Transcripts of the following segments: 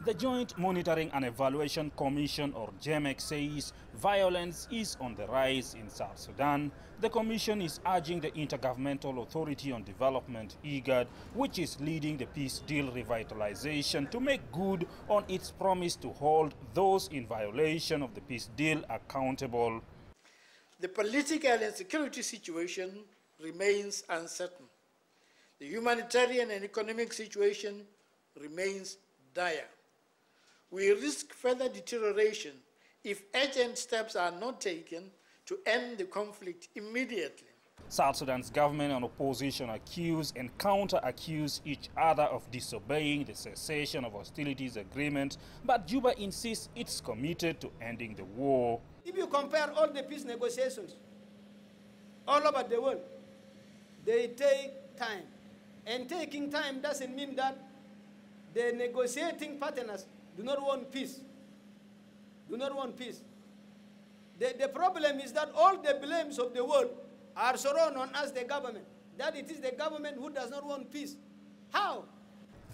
The Joint Monitoring and Evaluation Commission, or JMEC, says violence is on the rise in South Sudan. The commission is urging the Intergovernmental Authority on Development, IGAD, which is leading the peace deal revitalization, to make good on its promise to hold those in violation of the peace deal accountable. The political and security situation remains uncertain. The humanitarian and economic situation remains dire. We risk further deterioration if urgent steps are not taken to end the conflict immediately. South Sudan's government and opposition accuse and counter-accuse each other of disobeying the cessation of hostilities agreement, but Juba insists it's committed to ending the war. If you compare all the peace negotiations all over the world, they take time. And taking time doesn't mean that the negotiating partners do not want peace. Do not want peace. The problem is that all the blames of the world are thrown on us, the government, that it is the government who does not want peace. How?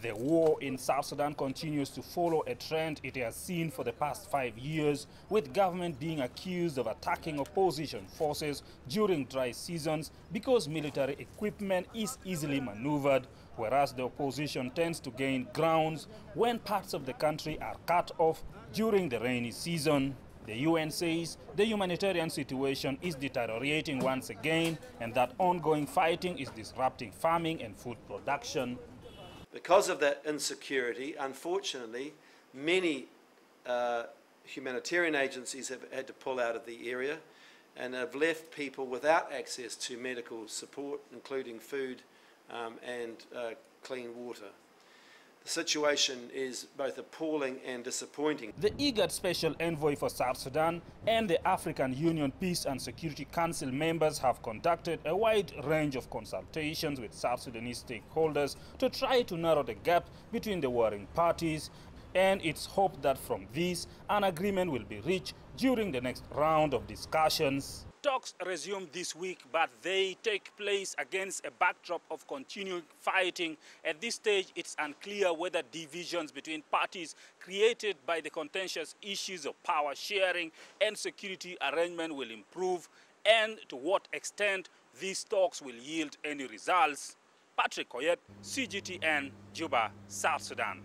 The war in South Sudan continues to follow a trend it has seen for the past 5 years, with government being accused of attacking opposition forces during dry seasons because military equipment is easily maneuvered, whereas the opposition tends to gain grounds when parts of the country are cut off during the rainy season. The UN says the humanitarian situation is deteriorating once again and that ongoing fighting is disrupting farming and food production. Because of that insecurity, unfortunately, many humanitarian agencies have had to pull out of the area and have left people without access to medical support, including food and clean water. The situation is both appalling and disappointing. The IGAD Special Envoy for South Sudan and the African Union Peace and Security Council members have conducted a wide range of consultations with South Sudanese stakeholders to try to narrow the gap between the warring parties, and it's hoped that from this, an agreement will be reached during the next round of discussions. Talks resume this week, but they take place against a backdrop of continuing fighting. At this stage, it's unclear whether divisions between parties created by the contentious issues of power sharing and security arrangement will improve, and to what extent these talks will yield any results. Patrick Oyet, CGTN, Juba, South Sudan.